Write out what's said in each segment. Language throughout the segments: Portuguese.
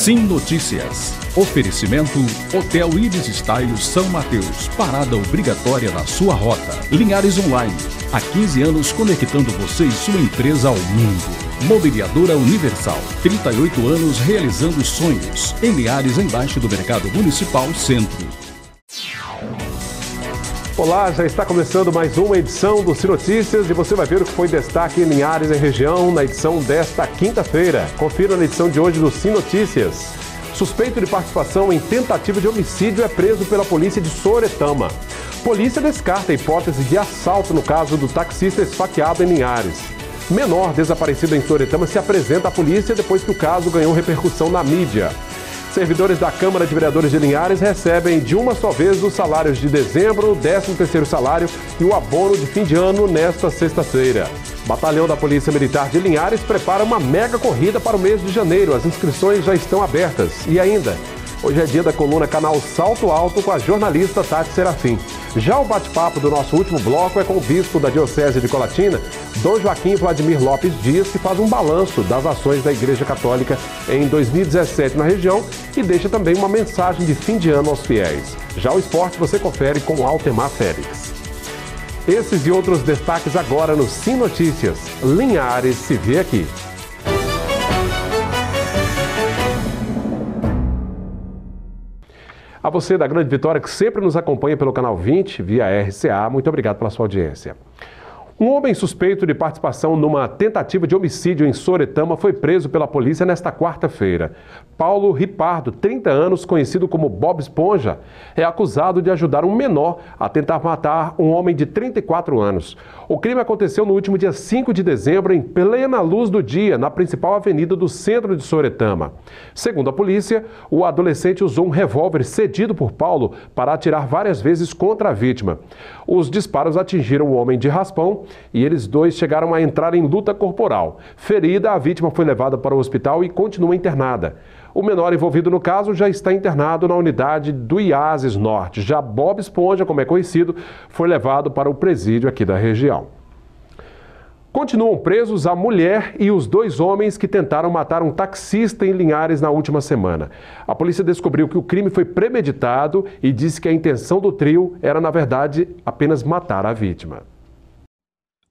Sim Notícias. Oferecimento Hotel Ibis Style São Mateus. Parada obrigatória na sua rota. Linhares Online. Há 15 anos conectando você e sua empresa ao mundo. Mobiliadora Universal. 38 anos realizando sonhos. Em Linhares, embaixo do Mercado Municipal Centro. Olá, já está começando mais uma edição do Sim Notícias e você vai ver o que foi destaque em Linhares e região na edição desta quinta-feira. Confira na edição de hoje do Sim Notícias. Suspeito de participação em tentativa de homicídio é preso pela polícia de Soretama. Polícia descarta a hipótese de assalto no caso do taxista esfaqueado em Linhares. Menor desaparecido em Soretama se apresenta à polícia depois que o caso ganhou repercussão na mídia. Servidores da Câmara de Vereadores de Linhares recebem de uma só vez os salários de dezembro, o 13º salário e o abono de fim de ano nesta sexta-feira. Batalhão da Polícia Militar de Linhares prepara uma mega corrida para o mês de janeiro. As inscrições já estão abertas. E ainda, hoje é dia da coluna Canal Salto Alto com a jornalista Tati Serafim. Já o bate-papo do nosso último bloco é com o bispo da Diocese de Colatina, Dom Joaquim Vladimir Lopes Dias, que faz um balanço das ações da Igreja Católica em 2017 na região e deixa também uma mensagem de fim de ano aos fiéis. Já o esporte você confere com Altemar Félix. Esses e outros destaques agora no Sim Notícias. Linhares se vê aqui. A você da Grande Vitória, que sempre nos acompanha pelo canal 20, via RCA, muito obrigado pela sua audiência. Um homem suspeito de participação numa tentativa de homicídio em Soretama foi preso pela polícia nesta quarta-feira. Paulo Ripardo, 30 anos, conhecido como Bob Esponja, é acusado de ajudar um menor a tentar matar um homem de 34 anos. O crime aconteceu no último dia 5 de dezembro, em plena luz do dia, na principal avenida do centro de Soretama. Segundo a polícia, o adolescente usou um revólver cedido por Paulo para atirar várias vezes contra a vítima. Os disparos atingiram o homem de raspão e eles dois chegaram a entrar em luta corporal. Ferida, a vítima foi levada para o hospital e continua internada. O menor envolvido no caso já está internado na unidade do IASES Norte. Já Bob Esponja, como é conhecido, foi levado para o presídio aqui da região. Continuam presos a mulher e os dois homens que tentaram matar um taxista em Linhares na última semana. A polícia descobriu que o crime foi premeditado e disse que a intenção do trio era, na verdade, apenas matar a vítima.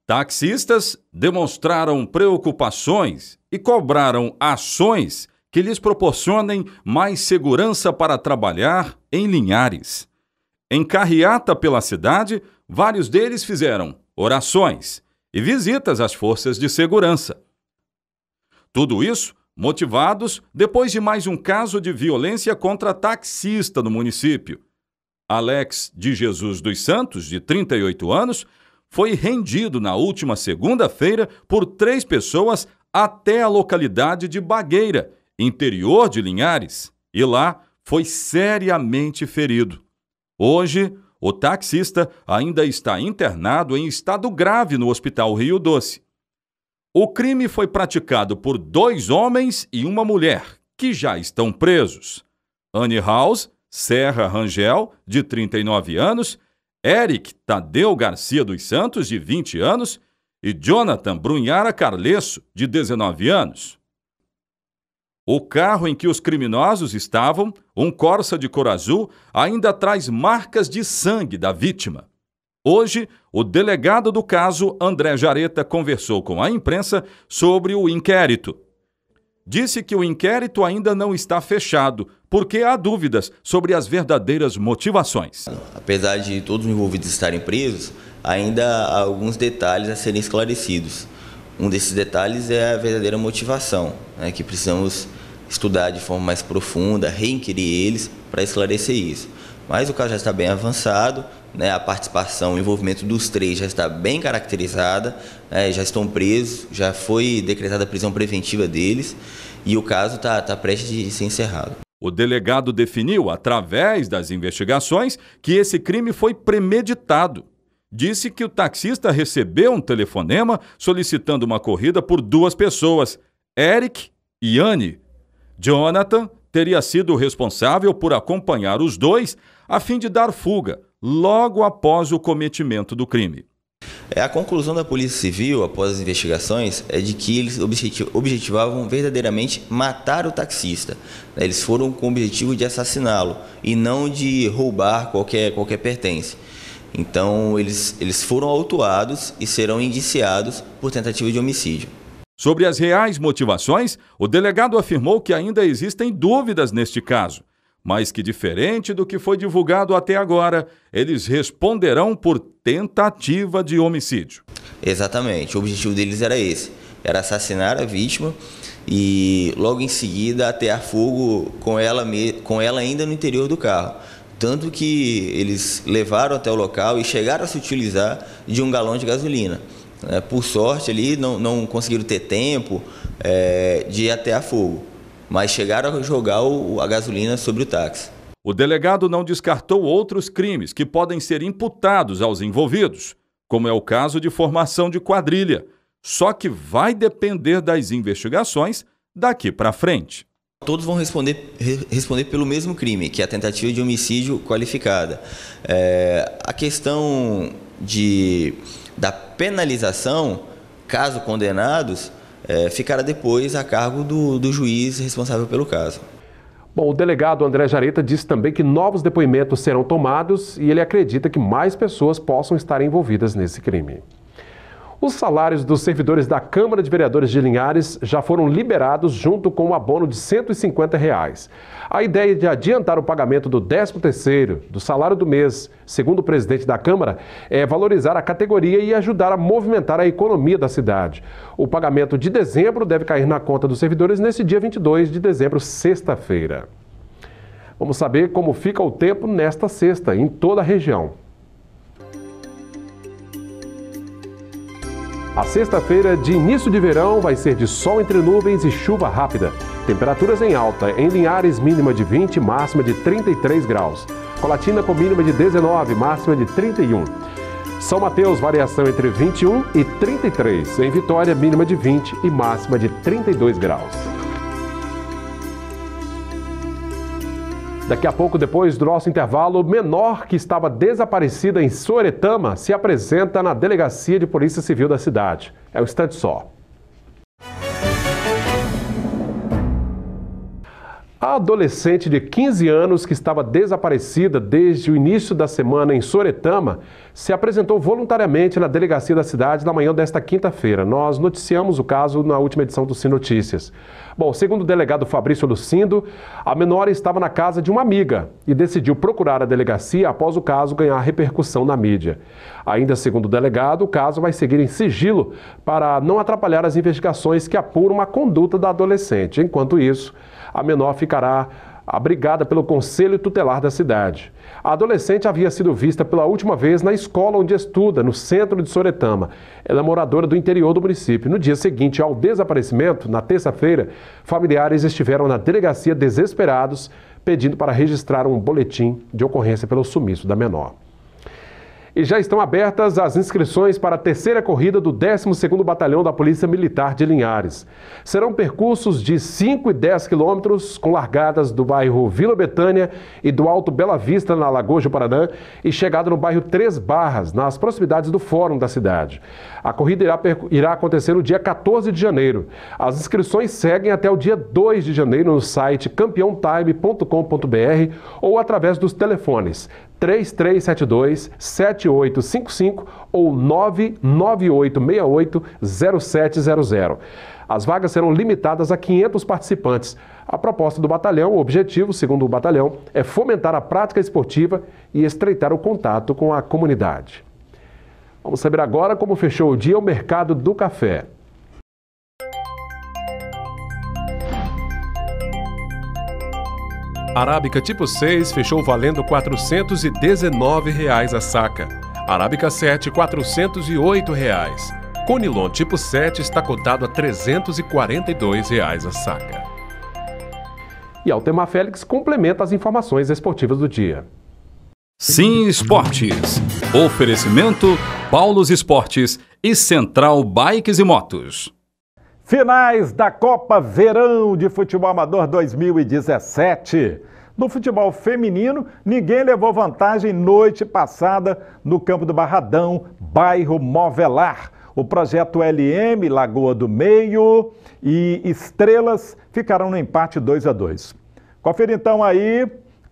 Taxistas demonstraram preocupações e cobraram ações que lhes proporcionem mais segurança para trabalhar em Linhares. Em carreata pela cidade, vários deles fizeram orações e visitas às forças de segurança. Tudo isso motivados depois de mais um caso de violência contra taxista no município. Alex de Jesus dos Santos, de 38 anos, foi rendido na última segunda-feira por 3 pessoas até a localidade de Bagueira, interior de Linhares, e lá foi seriamente ferido. Hoje, o taxista ainda está internado em estado grave no Hospital Rio Doce. O crime foi praticado por 2 homens e uma mulher, que já estão presos. Anne House Serra Rangel, de 39 anos, Eric Tadeu Garcia dos Santos, de 20 anos, e Jonathan Brunhara Carlesso, de 19 anos. O carro em que os criminosos estavam, um Corsa de cor azul, ainda traz marcas de sangue da vítima. Hoje, o delegado do caso, André Jareta, conversou com a imprensa sobre o inquérito. Disse que o inquérito ainda não está fechado, porque há dúvidas sobre as verdadeiras motivações. Apesar de todos os envolvidos estarem presos, ainda há alguns detalhes a serem esclarecidos. Um desses detalhes é a verdadeira motivação, que precisamos estudar de forma mais profunda, reinquirir eles para esclarecer isso. Mas o caso já está bem avançado, a participação, o envolvimento dos 3 já está bem caracterizada, já estão presos, já foi decretada a prisão preventiva deles e o caso está prestes de ser encerrado. O delegado definiu, através das investigações, que esse crime foi premeditado. Disse que o taxista recebeu um telefonema solicitando uma corrida por 2 pessoas, Eric e Anne. Jonathan teria sido o responsável por acompanhar os 2 a fim de dar fuga logo após o cometimento do crime. A conclusão da Polícia Civil, após as investigações, é de que eles objetivavam verdadeiramente matar o taxista. Eles foram com o objetivo de assassiná-lo e não de roubar qualquer pertence. Então, eles foram autuados e serão indiciados por tentativa de homicídio. Sobre as reais motivações, o delegado afirmou que ainda existem dúvidas neste caso, mas que, diferente do que foi divulgado até agora, eles responderão por tentativa de homicídio. Exatamente, o objetivo deles era esse, era assassinar a vítima e logo em seguida atear fogo com ela ainda no interior do carro. Tanto que eles levaram até o local e chegaram a se utilizar de um galão de gasolina. Por sorte ali não conseguiram ter tempo de atear fogo, mas chegaram a jogar a gasolina sobre o táxi. O delegado não descartou outros crimes que podem ser imputados aos envolvidos, como é o caso de formação de quadrilha, só que vai depender das investigações daqui para frente. Todos vão responder pelo mesmo crime, que é a tentativa de homicídio qualificada. A questão da penalização, caso condenados, ficará depois a cargo do juiz responsável pelo caso. Bom, o delegado André Jareta disse também que novos depoimentos serão tomados e ele acredita que mais pessoas possam estar envolvidas nesse crime. Os salários dos servidores da Câmara de Vereadores de Linhares já foram liberados junto com um abono de R$ 150. A ideia de adiantar o pagamento do 13º, do salário do mês, segundo o presidente da Câmara, é valorizar a categoria e ajudar a movimentar a economia da cidade. O pagamento de dezembro deve cair na conta dos servidores nesse dia 22 de dezembro, sexta-feira. Vamos saber como fica o tempo nesta sexta, em toda a região. A sexta-feira de início de verão vai ser de sol entre nuvens e chuva rápida. Temperaturas em alta, em Linhares mínima de 20, máxima de 33 graus. Colatina com mínima de 19, máxima de 31. São Mateus, variação entre 21 e 33. Em Vitória, mínima de 20 e máxima de 32 graus. Daqui a pouco, depois do nosso intervalo, menor que estava desaparecida em Soretama se apresenta na Delegacia de Polícia Civil da cidade. É um instante só. A adolescente de 15 anos que estava desaparecida desde o início da semana em Soretama se apresentou voluntariamente na delegacia da cidade na manhã desta quinta-feira. Nós noticiamos o caso na última edição do Notícias. Bom, segundo o delegado Fabrício Lucindo, a menor estava na casa de uma amiga e decidiu procurar a delegacia após o caso ganhar repercussão na mídia. Ainda segundo o delegado, o caso vai seguir em sigilo para não atrapalhar as investigações que apuram a conduta da adolescente. Enquanto isso, a menor ficará abrigada pelo Conselho Tutelar da cidade. A adolescente havia sido vista pela última vez na escola onde estuda, no centro de Soretama. Ela é moradora do interior do município. No dia seguinte ao desaparecimento, na terça-feira, familiares estiveram na delegacia desesperados, pedindo para registrar um boletim de ocorrência pelo sumiço da menor. E já estão abertas as inscrições para a terceira corrida do 12º Batalhão da Polícia Militar de Linhares. Serão percursos de 5 e 10 quilômetros, com largadas do bairro Vila Betânia e do Alto Bela Vista, na Lagoa do Paraná, e chegada no bairro Três Barras, nas proximidades do Fórum da cidade. A corrida irá acontecer no dia 14 de janeiro. As inscrições seguem até o dia 2 de janeiro no site campeontime.com.br ou através dos telefones 3372-7855 ou 99868-0700. As vagas serão limitadas a 500 participantes. A proposta do batalhão, o objetivo, segundo o batalhão, é fomentar a prática esportiva e estreitar o contato com a comunidade. Vamos saber agora como fechou o dia o mercado do café. Arábica tipo 6 fechou valendo R$ 419 a saca. Arábica 7, R$ 408. Conilon tipo 7 está cotado a R$ 342 a saca. E Altemar Félix complementa as informações esportivas do dia. Sim Esportes. Oferecimento Paulos Esportes e Central Bikes e Motos. Finais da Copa Verão de Futebol Amador 2017. No futebol feminino, ninguém levou vantagem noite passada no campo do Barradão, bairro Movelar. O projeto LM, Lagoa do Meio e Estrelas ficaram no empate 2-2. Confira então aí,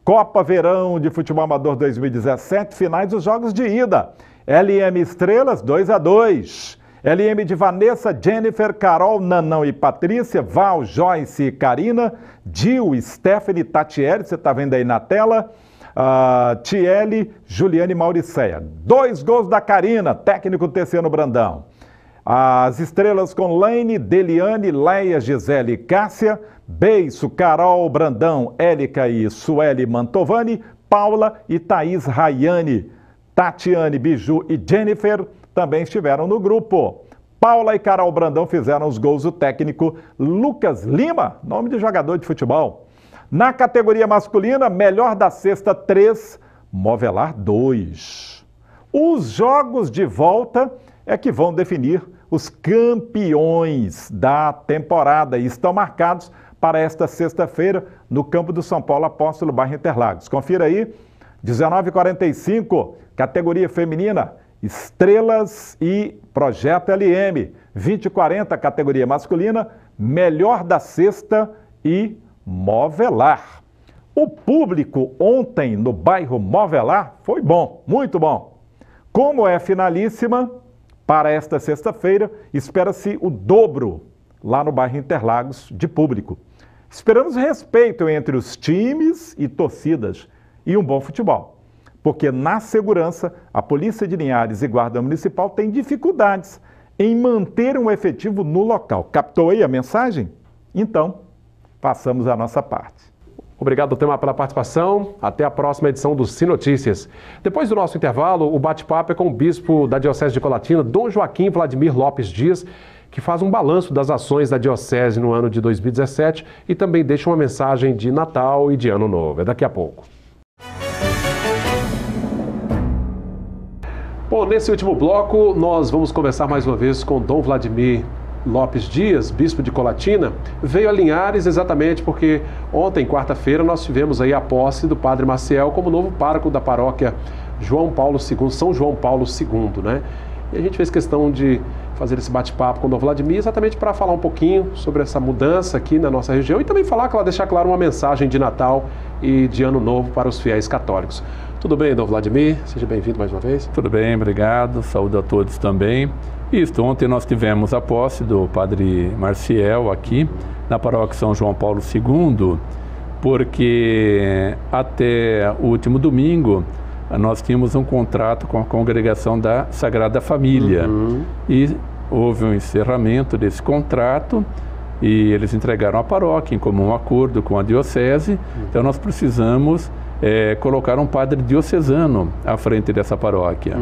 Copa Verão de Futebol Amador 2017, finais dos jogos de ida. LM Estrelas 2-2. LM de Vanessa, Jennifer, Carol, Nanão e Patrícia, Val, Joyce e Karina, Dil, Stephanie, Tatiele, você está vendo aí na tela, Tiele, Juliane e Mauricéia. 2 gols da Karina, técnico Terceiro Brandão. As estrelas com Laine, Deliane, Leia, Gisele e Cássia, Beiço, Carol, Brandão, Élica e Sueli Mantovani, Paula e Thaís Rayane, Tatiane, Biju e Jennifer também estiveram no grupo. Paula e Carol Brandão fizeram os gols do técnico Lucas Lima, nome de jogador de futebol. Na categoria masculina, melhor da sexta 3, Movelar 2. Os jogos de volta é que vão definir os campeões da temporada e estão marcados para esta sexta-feira no campo do São Paulo Apóstolo, bairro Interlagos. Confira aí, 19h45, categoria feminina, Estrelas e Projeto LM. 20h40, categoria masculina, melhor da sexta e Movelar. O público ontem no bairro Movelar foi bom, muito bom. Como é finalíssima, para esta sexta-feira, espera-se o dobro lá no bairro Interlagos de público. Esperamos respeito entre os times e torcidas e um bom futebol. Porque na segurança, a Polícia de Linhares e Guarda Municipal têm dificuldades em manter um efetivo no local. Captou aí a mensagem? Então, façamos a nossa parte. Obrigado, Tema, pela participação. Até a próxima edição do Sinotícias. Depois do nosso intervalo, o bate-papo é com o bispo da Diocese de Colatina, Dom Joaquim Vladimir Lopes Dias, que faz um balanço das ações da Diocese no ano de 2017 e também deixa uma mensagem de Natal e de Ano Novo. É daqui a pouco. Bom, nesse último bloco, nós vamos conversar mais uma vez com Dom Vladimir Lopes Dias, bispo de Colatina. Veio a Linhares exatamente porque ontem, quarta-feira, nós tivemos aí a posse do Padre Maciel como novo pároco da paróquia João Paulo II, São João Paulo II, né? E a gente fez questão de fazer esse bate-papo com o Dom Vladimir exatamente para falar um pouquinho sobre essa mudança aqui na nossa região e também deixar claro uma mensagem de Natal e de Ano Novo para os fiéis católicos. Tudo bem, Dom Vladimir? Seja bem-vindo mais uma vez. Tudo bem, obrigado. Saúde a todos também. Isso, ontem nós tivemos a posse do Padre Maciel aqui na paróquia São João Paulo II, porque até o último domingo nós tínhamos um contrato com a congregação da Sagrada Família e houve um encerramento desse contrato e eles entregaram a paróquia em comum acordo com a diocese, então nós precisamos colocar um padre diocesano à frente dessa paróquia.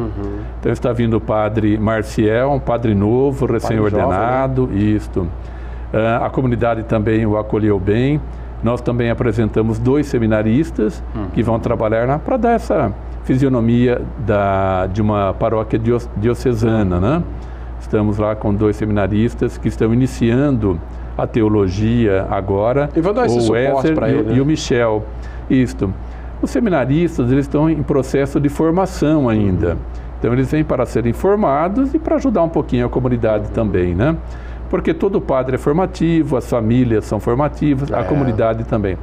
Então está vindo o Padre Maciel, um padre novo, recém-ordenado, isto. A comunidade também o acolheu bem. Nós também apresentamos 2 seminaristas que vão trabalhar para dar essa fisionomia de uma paróquia diocesana, né? Estamos lá com 2 seminaristas que estão iniciando a teologia agora, e vão dar esse suporte para ele, né? E o Michel. Isto. Os seminaristas, eles estão em processo de formação ainda. Então, eles vêm para serem formados e para ajudar um pouquinho a comunidade também, né? Porque todo padre é formativo, as famílias são formativas, a comunidade também.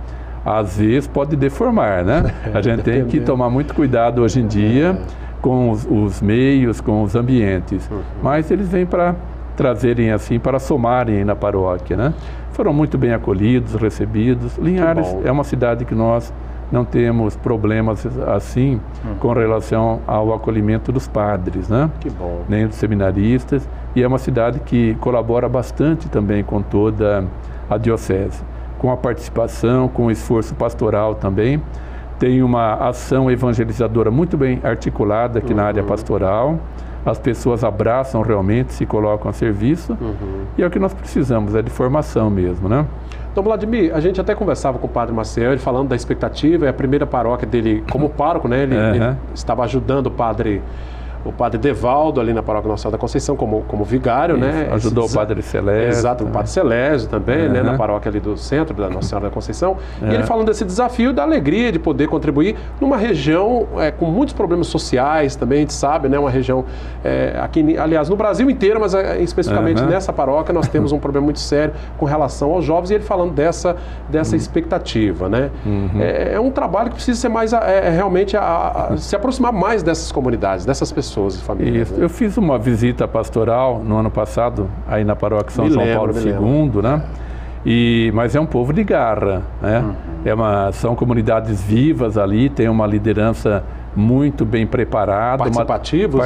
Às vezes pode deformar, né? A gente tem que tomar muito cuidado hoje em dia com os meios, com os ambientes. Mas eles vêm para trazerem assim, para somarem na paróquia, né? Foram muito bem acolhidos, recebidos. Linhares é uma cidade que nós não temos problemas assim com relação ao acolhimento dos padres, né? Que bom. Nem dos seminaristas. E é uma cidade que colabora bastante também com toda a diocese, com a participação, com o esforço pastoral também. Tem uma ação evangelizadora muito bem articulada aqui na área pastoral. As pessoas abraçam realmente, se colocam a serviço. E é o que nós precisamos, é de formação mesmo, né? Dom Vladimir, a gente até conversava com o Padre Maciel, ele falando da expectativa, é a primeira paróquia dele como pároco, né? Ele estava ajudando o Padre o padre Devaldo ali na paróquia Nossa Senhora da Conceição como vigário, né? Ajudou o padre Celésio. Exato, o padre Celésio também, né? Na paróquia ali do centro da Nossa Senhora da Conceição. E ele falando desse desafio da alegria de poder contribuir numa região com muitos problemas sociais também, a gente sabe, né? Uma região aqui, aliás, no Brasil inteiro, mas especificamente nessa paróquia nós temos um problema muito sério com relação aos jovens, e ele falando dessa expectativa, né? É um trabalho que precisa ser mais, realmente, se aproximar mais dessas comunidades, dessas pessoas e famílias. Né? Eu fiz uma visita pastoral no ano passado, aí na paróquia São João Paulo II, né? Mas é um povo de garra, né? São comunidades vivas ali, tem uma liderança muito bem preparada, participativa,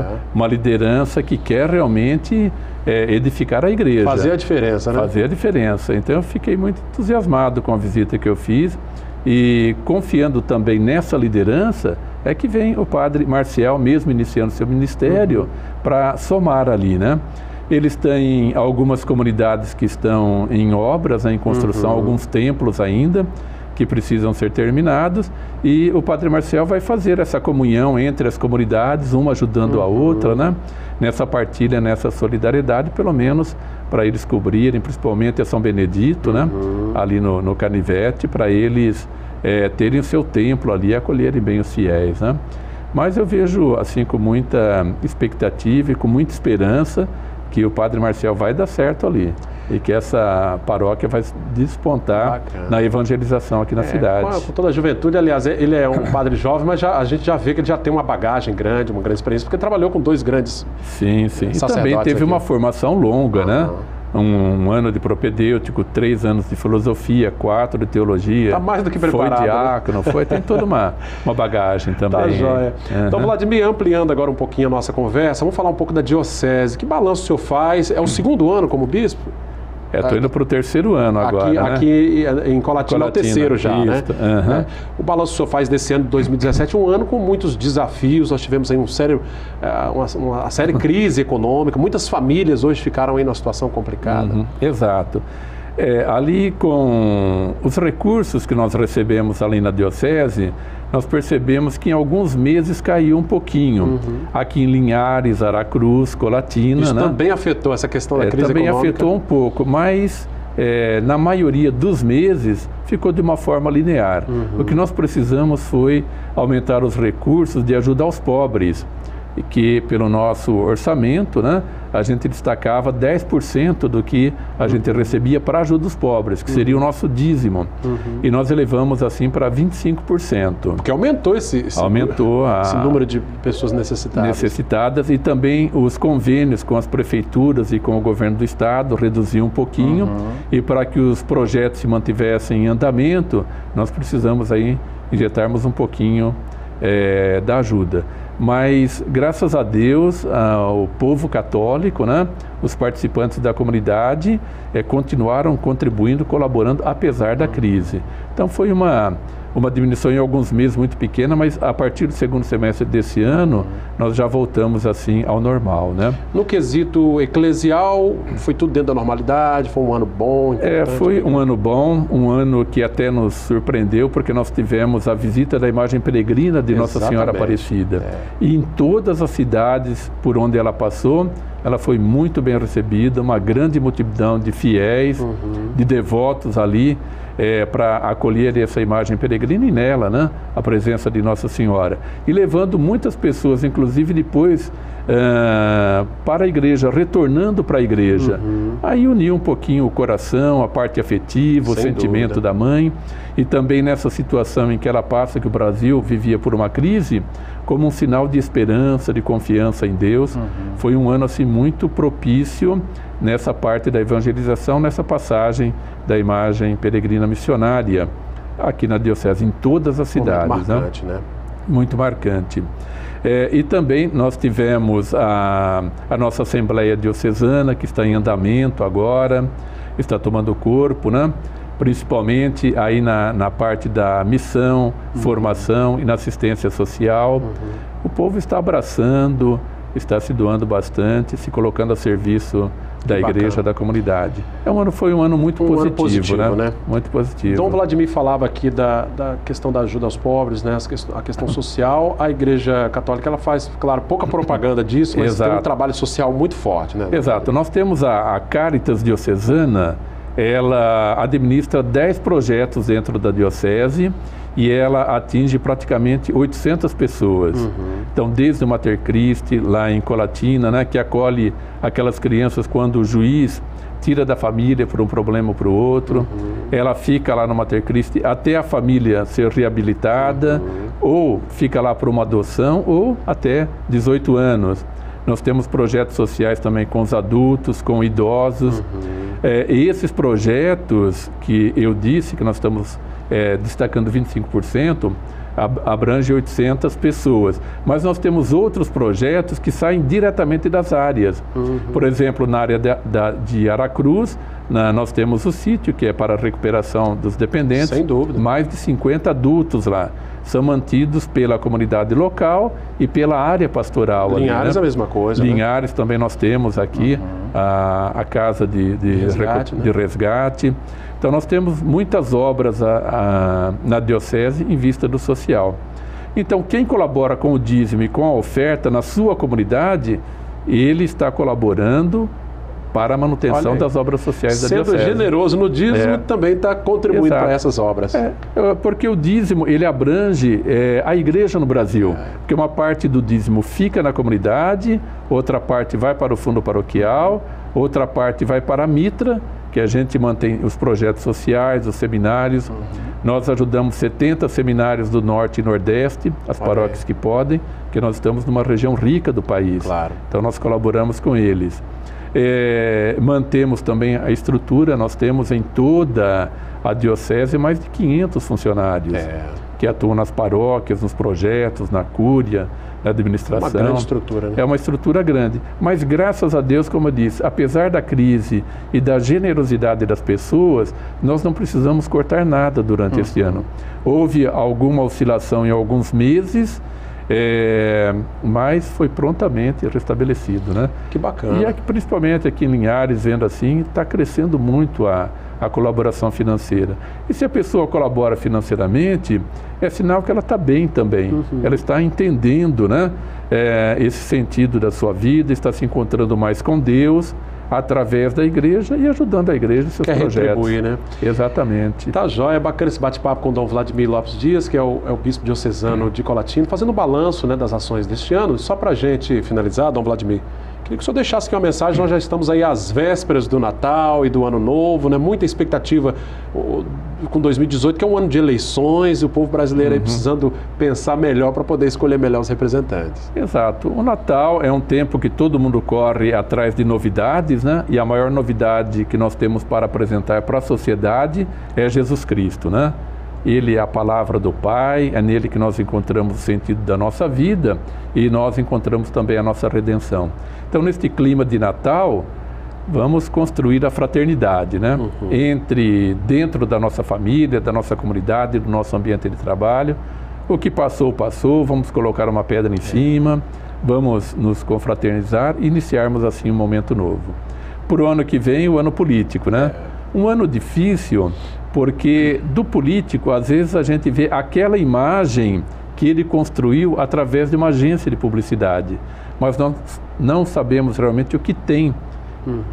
né? Uma liderança que quer realmente edificar a igreja. Fazer a diferença, né? Fazer a diferença. Então eu fiquei muito entusiasmado com a visita que eu fiz e confiando também nessa liderança é que vem o padre Marciel, mesmo iniciando seu ministério, para somar ali, né? Eles têm algumas comunidades que estão em obras, em construção, alguns templos ainda, que precisam ser terminados, e o padre Marcial vai fazer essa comunhão entre as comunidades, uma ajudando a outra, né? Nessa partilha, nessa solidariedade, pelo menos para eles cobrirem, principalmente a São Benedito, né? Ali no Canivete, para eles terem o seu templo ali e acolherem bem os fiéis, né? Mas eu vejo assim com muita expectativa e com muita esperança que o padre Marcial vai dar certo ali e que essa paróquia vai despontar na evangelização aqui na cidade. Com toda a juventude, aliás, ele é um padre jovem, mas a gente já vê que ele já tem uma bagagem grande, uma grande experiência, porque trabalhou com 2 grandes sacerdotes. E também teve uma formação longa, né? Um ano de propedêutico, 3 anos de filosofia, 4 de teologia. Está mais do que preparado. Foi diácono, tem toda uma bagagem também. Tá joia. Então, Vladimir, ampliando agora um pouquinho a nossa conversa, vamos falar um pouco da diocese. Que balanço o senhor faz? É o 2º ano como bispo? Estou indo para o 3º ano agora, né? Aqui em Colatina é o terceiro já, né? O balanço que o senhor faz desse ano de 2017, um ano com muitos desafios. Nós tivemos aí uma séria crise econômica. Muitas famílias hoje ficaram aí numa situação complicada. Exato. Ali com os recursos que nós recebemos ali na diocese, nós percebemos que em alguns meses caiu um pouquinho. Aqui em Linhares, Aracruz, Colatina. Isso também afetou essa questão da crise econômica? Também afetou um pouco, mas na maioria dos meses ficou de uma forma linear. O que nós precisamos foi aumentar os recursos de ajuda aos pobres, e que pelo nosso orçamento, né, a gente destacava 10% do que a gente recebia para ajuda dos pobres, que seria o nosso dízimo. E nós elevamos assim para 25%. Porque aumentou esse número de pessoas necessitadas. E também os convênios com as prefeituras e com o governo do estado reduziu um pouquinho. E para que os projetos se mantivessem em andamento, nós precisamos aí injetarmos um pouquinho da ajuda. Mas, graças a Deus, o povo católico, né, os participantes da comunidade continuaram contribuindo, colaborando, apesar da crise. Então, foi uma diminuição em alguns meses muito pequena, mas a partir do 2º semestre desse ano, nós já voltamos assim ao normal, né? No quesito eclesial, foi tudo dentro da normalidade? Foi um ano bom? Foi um ano bom, um ano que até nos surpreendeu, porque nós tivemos a visita da imagem peregrina de Nossa Senhora Aparecida. E em todas as cidades por onde ela passou, ela foi muito bem recebida, uma grande multidão de fiéis, de devotos ali, para acolher essa imagem peregrina e nela, né, a presença de Nossa Senhora. E levando muitas pessoas, inclusive depois, para a igreja, retornando para a igreja. Aí uniu um pouquinho o coração, a parte afetiva, o sentimento da mãe. E também nessa situação em que ela passa, que o Brasil vivia por uma crise, como um sinal de esperança, de confiança em Deus. Foi um ano assim muito propício nessa parte da evangelização, nessa passagem da imagem peregrina missionária aqui na diocese, em todas as cidades. Muito marcante, né? Muito marcante. E também nós tivemos a nossa Assembleia Diocesana, que está em andamento agora, está tomando corpo, né? Principalmente aí na parte da missão, formação e na assistência social. O povo está abraçando está se doando bastante, se colocando a serviço da igreja, da comunidade. Foi um ano muito positivo, né? Muito positivo. Dom Vladimir falava aqui da questão da ajuda aos pobres, né? A questão social. A Igreja Católica, ela faz, claro, pouca propaganda disso, mas tem um trabalho social muito forte, né? Exato. Nós temos a Caritas Diocesana, ela administra 10 projetos dentro da diocese e ela atinge praticamente 800 pessoas. Então, desde o Mater Christi, lá em Colatina, né, que acolhe aquelas crianças quando o juiz tira da família por um problema ou para o outro, ela fica lá no Mater Christi até a família ser reabilitada, ou fica lá por uma adoção, ou até 18 anos. Nós temos projetos sociais também com os adultos, com idosos. E esses projetos que eu disse, que nós estamos destacando 25%, abrange 800 pessoas. Mas nós temos outros projetos que saem diretamente das áreas. Por exemplo, na área de Aracruz, nós temos o sítio, que é para a recuperação dos dependentes. Sem dúvida. Mais de 50 adultos lá. São mantidos pela comunidade local e pela área pastoral. Linhares, ali, né? A mesma coisa. Linhares, né? Também nós temos aqui a casa de resgate. Então nós temos muitas obras na diocese em vista do social. Então quem colabora com o dízimo e com a oferta na sua comunidade, ele está colaborando para a manutenção das obras sociais da diocese. Sendo generoso no dízimo, também está contribuindo para essas obras. Porque o dízimo, ele abrange a igreja no Brasil. Porque uma parte do dízimo fica na comunidade, outra parte vai para o fundo paroquial, outra parte vai para a Mitra, que a gente mantém os projetos sociais, os seminários. Nós ajudamos 70 seminários do Norte e Nordeste, as paróquias que podem, porque nós estamos numa região rica do país. Claro. Então nós colaboramos com eles. Mantemos também a estrutura, nós temos em toda a diocese mais de 500 funcionários que atuam nas paróquias, nos projetos, na cúria, na administração. Uma grande estrutura, né? É uma estrutura grande, mas graças a Deus, como eu disse, apesar da crise e da generosidade das pessoas, nós não precisamos cortar nada durante este ano. Houve alguma oscilação em alguns meses, mas foi prontamente restabelecido, né? Que bacana. E principalmente aqui em Linhares, vendo assim, está crescendo muito a colaboração financeira. E se a pessoa colabora financeiramente, é sinal que ela está bem também. Ela está entendendo, né, esse sentido da sua vida, está se encontrando mais com Deus, através da igreja e ajudando a igreja em seus projetos. Quer retribuir, né? Exatamente. Tá jóia, bacana esse bate-papo com o Dom Vladimir Lopes Dias, que é o bispo diocesano de Colatina, fazendo um balanço, né, das ações deste ano. Só para a gente finalizar, Dom Vladimir, queria que o senhor deixasse aqui uma mensagem. Nós já estamos aí às vésperas do Natal e do Ano Novo, né? Muita expectativa com 2018, que é um ano de eleições, e o povo brasileiro aí precisando pensar melhor para poder escolher melhor os representantes. Exato. O Natal é um tempo que todo mundo corre atrás de novidades, né? E a maior novidade que nós temos para apresentar para a sociedade é Jesus Cristo, né? Ele é a palavra do Pai, é nele que nós encontramos o sentido da nossa vida e nós encontramos também a nossa redenção. Então, neste clima de Natal, vamos construir a fraternidade, né? Dentro da nossa família, da nossa comunidade, do nosso ambiente de trabalho. O que passou, passou, vamos colocar uma pedra em cima, vamos nos confraternizar e iniciarmos assim um momento novo. Para o ano que vem, o ano político, né? Um ano difícil, porque do político, às vezes a gente vê aquela imagem que ele construiu através de uma agência de publicidade, mas nós não sabemos realmente o que tem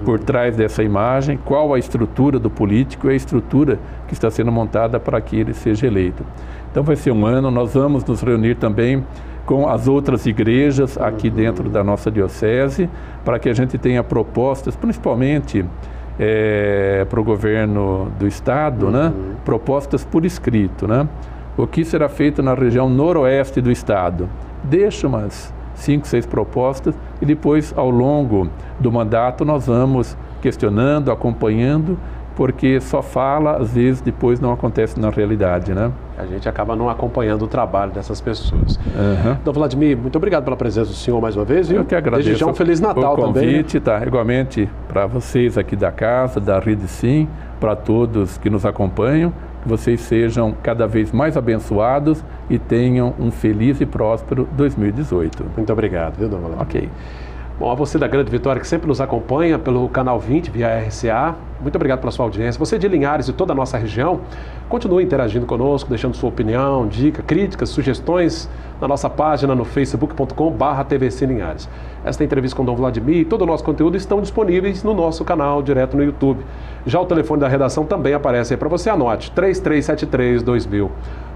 por trás dessa imagem, qual a estrutura do político e a estrutura que está sendo montada para que ele seja eleito. Então vai ser um ano, nós vamos nos reunir também com as outras igrejas aqui dentro da nossa diocese, para que a gente tenha propostas, principalmente para o governo do estado, né? Propostas por escrito, né? O que será feito na região noroeste do estado. Deixa umas 5, 6 propostas e depois, ao longo do mandato, nós vamos questionando, acompanhando, porque só fala, às vezes, depois não acontece na realidade, né? A gente acaba não acompanhando o trabalho dessas pessoas. Dom Vladimir, muito obrigado pela presença do senhor mais uma vez. Eu que agradeço. Desde já um Feliz Natal o convite, também. Tá? Igualmente para vocês aqui da casa, da Rede Sim, para todos que nos acompanham, que vocês sejam cada vez mais abençoados e tenham um feliz e próspero 2018. Muito obrigado, viu, Dona Valéria? Ok. Bom, a você da Grande Vitória, que sempre nos acompanha pelo Canal 20, via RCA, muito obrigado pela sua audiência. Você de Linhares e toda a nossa região, continue interagindo conosco, deixando sua opinião, dica, críticas, sugestões na nossa página no facebook.com/TVC Linhares. Esta entrevista com o Dom Vladimir e todo o nosso conteúdo estão disponíveis no nosso canal, direto no YouTube. Já o telefone da redação também aparece aí para você, anote, 3373-2000.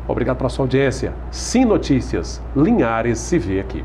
Obrigado pela sua audiência. Sim Notícias, Linhares se vê aqui.